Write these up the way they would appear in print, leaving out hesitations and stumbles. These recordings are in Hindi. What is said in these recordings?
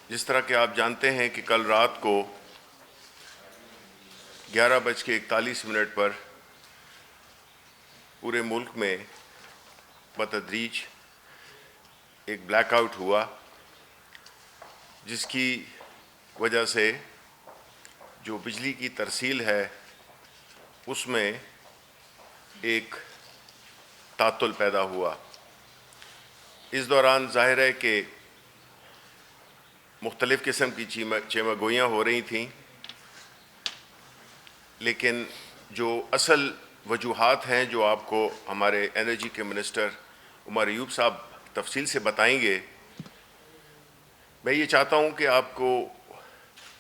जिस तरह के आप जानते हैं कि कल रात को 11:41 पर पूरे मुल्क में बतदरीज एक ब्लैकआउट हुआ, जिसकी वजह से जो बिजली की तरसील है उसमें एक तातुल पैदा हुआ। इस दौरान ज़ाहिर है कि मुख्तलिफ़ किस्म की चमगोइयाँ हो रही थीं, लेकिन जो असल वजूहात हैं जो आपको हमारे एनर्जी के मिनिस्टर उमर अयूब साहब तफसील से बताएंगे, मैं ये चाहता हूँ कि आपको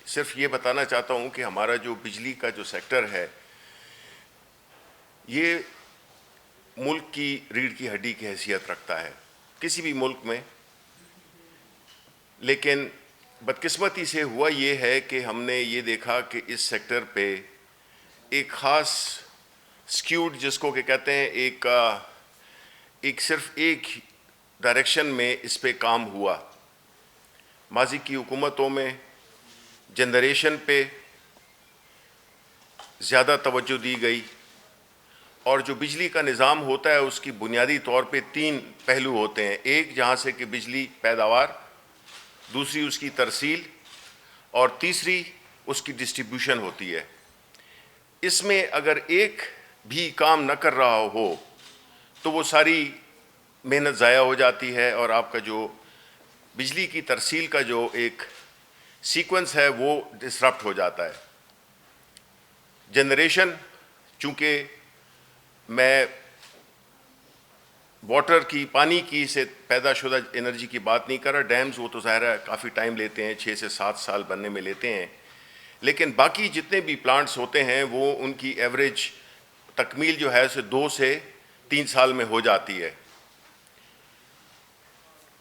सिर्फ ये बताना चाहता हूँ कि हमारा जो बिजली का जो सेक्टर है ये मुल्क की रीढ़ की हड्डी की हैसियत रखता है किसी भी मुल्क में। लेकिन बदकिस्मती से हुआ ये है कि हमने ये देखा कि इस सेक्टर पे एक ख़ास स्क्यूड जिसको कि कहते हैं एक सिर्फ एक डायरेक्शन में इस पे काम हुआ। माजी की हुकूमतों में जनरेशन पे ज़्यादा तवज्जो दी गई और जो बिजली का निज़ाम होता है उसकी बुनियादी तौर पे 3 पहलू होते हैं। एक जहाँ से कि बिजली पैदावार, दूसरी उसकी तरसील और तीसरी उसकी डिस्ट्रीब्यूशन होती है। इसमें अगर एक भी काम न कर रहा हो तो वो सारी मेहनत ज़ाया हो जाती है और आपका जो बिजली की तरसील का जो एक सीक्वेंस है वो डिसरप्ट हो जाता है। जनरेशन, चूँकि मैं वाटर की, पानी की से पैदा शुदा एनर्जी की बात नहीं कर रहा। डैम्स वो तो ज़ाहिर है काफ़ी टाइम लेते हैं, 6 से 7 साल बनने में लेते हैं, लेकिन बाकी जितने भी प्लांट्स होते हैं वो उनकी एवरेज तकमील जो है उसे 2 से 3 साल में हो जाती है।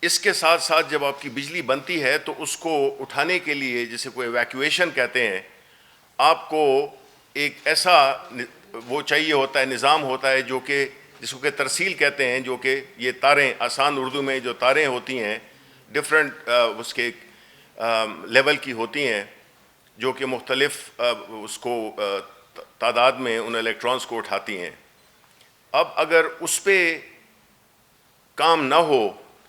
इसके साथ साथ जब आपकी बिजली बनती है तो उसको उठाने के लिए, जिसे कोई इवैक्यूएशन कहते हैं, आपको एक ऐसा वो चाहिए होता है, निज़ाम होता है जो कि जिसको कि तरसील कहते हैं, जो कि ये तारें, आसान उर्दू में जो तारें होती हैं डिफरेंट उसके लेवल की होती हैं, जो कि मुख्तलिफ उसको तादाद में उन इलेक्ट्रॉन्स को उठाती हैं। अब अगर उस पर काम ना हो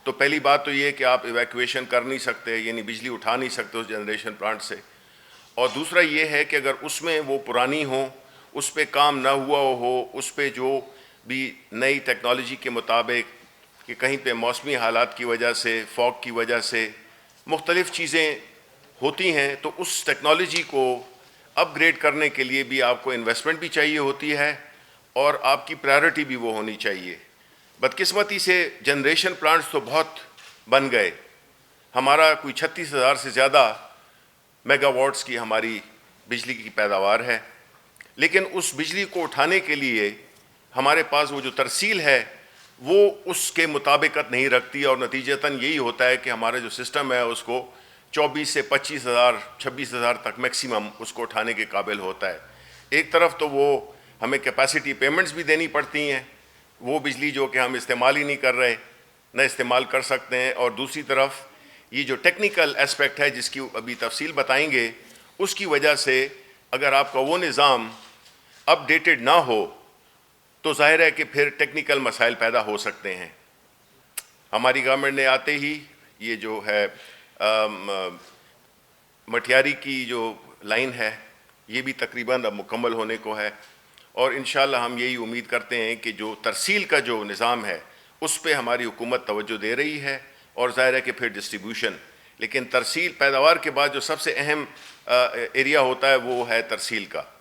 तो पहली बात तो ये कि आप इवैक्यूएशन कर नहीं सकते, यानी बिजली उठा नहीं सकते उस जनरेशन प्लांट से। और दूसरा ये है कि अगर उसमें वो पुरानी हो, उस पर काम ना हुआ हो, उस पर जो भी नई टेक्नोलॉजी के मुताबिक कि कहीं पे मौसमी हालात की वजह से, फॉग की वजह से मुख्तलिफ़ चीज़ें होती हैं, तो उस टेक्नोलॉजी को अपग्रेड करने के लिए भी आपको इन्वेस्टमेंट भी चाहिए होती है और आपकी प्रायोरिटी भी वो होनी चाहिए। बदकिस्मती से जनरेशन प्लांट्स तो बहुत बन गए। हमारा कोई 36,000 से ज़्यादा मेगावाट्स की हमारी बिजली की पैदावार है, लेकिन उस बिजली को उठाने के लिए हमारे पास वो जो तरसील है वो उसके मुताबिकत नहीं रखती और नतीजतन यही होता है कि हमारा जो सिस्टम है उसको 24 से 25,000, 26,000 तक मैक्सिमम उसको उठाने के काबिल होता है। एक तरफ तो वो हमें कैपेसिटी पेमेंट्स भी देनी पड़ती हैं, वो बिजली जो कि हम इस्तेमाल ही नहीं कर रहे, न इस्तेमाल कर सकते हैं, और दूसरी तरफ ये जो टेक्निकल एस्पेक्ट है जिसकी अभी तफसील बताएंगे, उसकी वजह से अगर आपका वो निज़ाम अपडेटेड ना हो तो जाहिर है कि फिर टेक्निकल मसाइल पैदा हो सकते हैं। हमारी गवर्नमेंट ने आते ही ये जो है मटियारी की जो लाइन है ये भी तकरीबन अब मुकम्मल होने को है और इंशाअल्लाह हम यही उम्मीद करते हैं कि जो तरसील का जो निज़ाम है उस पर हमारी हुकूमत तवज्जो दे रही है और ज़ाहिर है कि फिर डिस्ट्रीब्यूशन। लेकिन तरसील पैदावार के बाद जो सबसे अहम एरिया होता है वो है तरसील का।